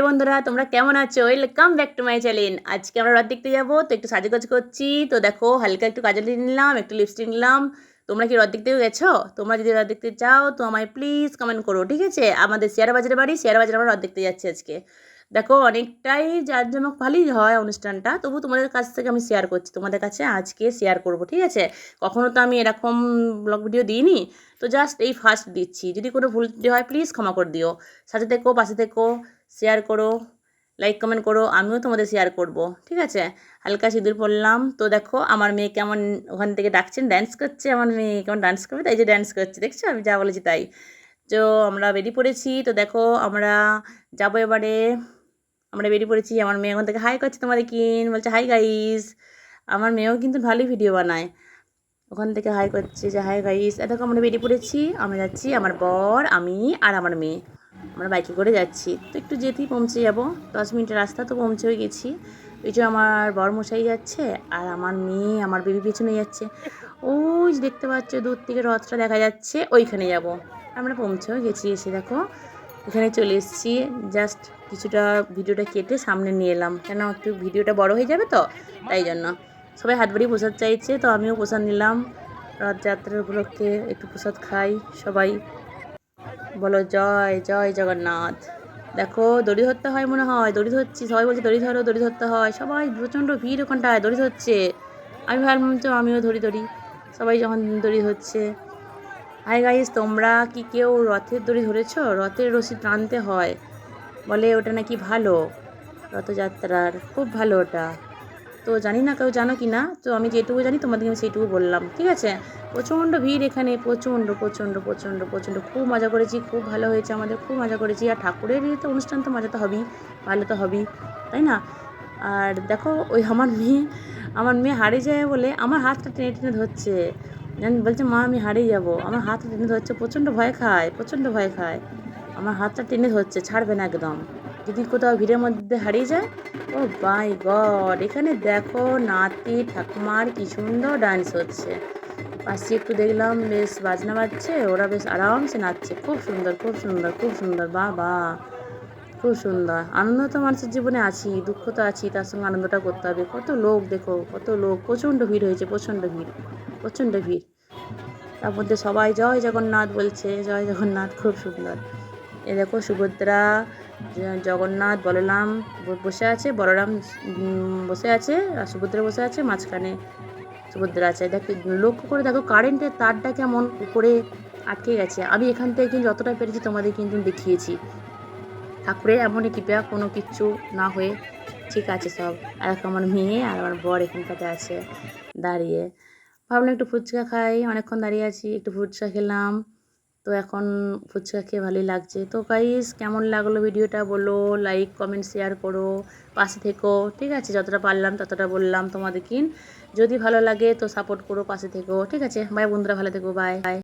বন্ধুরা, তোমরা কেমন আছো? Welcome back to my channel. আজকে আমরা রাত দেখতে যাবো, তো একটু সাজগোজ করছি। তো দেখো, হালকা একটু কাজল নিলাম, একটু লিপস্টিক নিলাম। তোমরা কি রথ দেখতেও গেছো? তোমরা যদি রথ দেখতে চাও তো আমায় প্লিজ কমেন্ট করো, ঠিক আছে? আমাদের শেয়ার বাজারের বাড়ি, শেয়ার বাজারে আমরা রথ দেখতে যাচ্ছি আজকে। দেখো, অনেকটাই জাঁকজমক ভালোই হয় অনুষ্ঠানটা, তবু তোমাদের কাছ থেকে আমি শেয়ার করছি, তোমাদের কাছে আজকে শেয়ার করব, ঠিক আছে? কখনো তো আমি এরকম ব্লগ ভিডিও দিইনি, তো জাস্ট এই ফার্স্ট দিচ্ছি। যদি কোনো ভুল হয় প্লিজ ক্ষমা করে দিও। সাথে থেকো, পাশে থেকো, শেয়ার করো, লাইক কমেন্ট করো, আমিও তোমাদের শেয়ার করব, ঠিক আছে? হালকা সিঁদুর পরলাম। তো দেখো আমার মেয়ে কেমন ওখান থেকে ডাকছেন, ড্যান্স করছে। আমার মেয়ে কেমন ডান্স করবে, তাই যে ড্যান্স করছে, দেখছো? আমি যা বলেছি তাই। তো আমরা বেরিয়ে পড়েছি। তো দেখো আমরা যাবো এবারে। আমরা বেরিয়ে পড়েছি। আমার মেয়ে ওখান থেকে হাই করছে, তোমাদের কিন বলছে হাই গাইস। আমার মেয়েও কিন্তু ভালোই ভিডিও বানায়। ওখান থেকে হাই করছে যে হাই গাইস। দেখো আমরা বেরিয়ে পড়েছি। আমরা যাচ্ছি, আমার বর, আমি আর আমার মেয়ে। আমরা বাইকে করে যাচ্ছি। তো একটু যেতেই পৌঁছে যাব, 10 মিনিটের রাস্তা, তো পৌঁছে হয়ে গেছি। ওই যে আমার বর মশাই যাচ্ছে আর আমার মেয়ে আমার বেবি পেছনে যাচ্ছে। ওই যে দেখতে পাচ্ছ দূর থেকে রথটা দেখা যাচ্ছে, ওইখানে যাব। আমরা পৌঁছেও গেছি। এসে দেখো এখানে চলে এসেছি। জাস্ট কিছুটা ভিডিওটা কেটে সামনে নিয়ে এলাম, কেন একটু ভিডিওটা বড় হয়ে যাবে তো, তাই জন্য। সবাই হাত বাড়িয়ে প্রসাদ চাইছে, তো আমিও প্রসাদ নিলাম। রথযাত্রার উপলক্ষে একটু প্রসাদ খাই সবাই। বলো জয় জয় জগন্নাথ। দেখো দড়ি ধরতে হয় মনে হয়, দড়ি ধরছি, সবাই বলছে দড়ি ধরো, দড়ি ধরতে হয়। সবাই প্রচণ্ড ভিড় ওখানটায়, দড়ি ধরছে। আমি ভাবলাম তো আমিও ধরি ধরি। সবাই যখন দড়ি ধরছে। হাই গাইস, তোমরা কি কেউ রথের দড়ি ধরেছো? রথের রশি টানতে হয়, বলে ওটা নাকি ভালো, রথযাত্রার খুব ভালো ওটা। তো জানি না কেউ জানো কি না, তো আমি যেটুকু জানি তোমাদেরকে আমি সেইটুকু বললাম, ঠিক আছে? প্রচণ্ড ভিড় এখানে, প্রচণ্ড প্রচণ্ড প্রচণ্ড প্রচণ্ড। খুব মজা করেছি, খুব ভালো হয়েছে, আমাদের খুব মজা করেছি। আর ঠাকুরের তো অনুষ্ঠান, তো মজা তো হবেই, ভালো তো হবেই, তাই না? আর দেখো ওই আমার মেয়ে হারিয়ে যায় বলে আমার হাতটা টেনে টেনে ধরছে। বলছে মা আমি হারিয়ে যাব, আমার হাতটা টেনে ধরছে। প্রচণ্ড ভয় খায়, প্রচণ্ড ভয় খায়। আমার হাতটা টেনে ধরছে, ছাড়বে না একদম। যদি কোথাও ভিড়ের মধ্যে হারিয়ে যায়। ও মাই গড, এখানে দেখো নাতি ঠাকুমার কি সুন্দর ডান্স হচ্ছে। পাশে একটু দেখলাম বেশ বাজনা বাজছে, ওরা বেশ আরামসে নাচছে। খুব সুন্দর, খুব সুন্দর, খুব সুন্দর, বাহ বাহ, খুব সুন্দর। আনন্দ তো মানুষের জীবনে আছেই, দুঃখ তো আছেই, তার সঙ্গে আনন্দটা করতে হবে। কত লোক দেখো, কত লোক, প্রচণ্ড ভিড় হয়েছে, প্রচণ্ড ভিড়, প্রচণ্ড ভিড়। তার মধ্যে সবাই জয় জগন্নাথ বলছে, জয় জগন্নাথ, খুব সুন্দর। এ দেখো সুভদ্রা, জগন্নাথ, বলরাম বসে আছে, বলরাম বসে আছে, আর সুভদ্রা বসে আছে মাঝখানে। সুভদ্রা আছে। দেখো লক্ষ্য করে দেখো কারেন্টের তারটা কেমন উপরে আটকে গেছে। আমি এখান থেকে কিন্তু যতটা পেরেছি তোমাদের কিন্তু দেখিয়েছি। ঠাকুরের এমনই কৃপা, কোনো কিচ্ছু না হয়ে ঠিক আছে সব। আর এখন আমার মেয়ে আর আমার বর এখানটাতে আছে দাঁড়িয়ে। ভাবলাম একটু ফুচকা খাই, অনেকক্ষণ দাঁড়িয়ে আছি, একটু ফুচকা খেলাম। তো এখন ফুচকা খেয়ে ভালোই লাগছে। তো গাইস কেমন লাগলো ভিডিওটা বলো, লাইক কমেন্ট শেয়ার করো, পাশে থেকো, ঠিক আছে? যতটা পারলাম ততটা বললাম তোমাদেরকে। যদি ভালো লাগে তো সাপোর্ট করো, পাশে থেকো, ঠিক আছে? বাই বন্ধুরা, ভালো থেকো, বাই।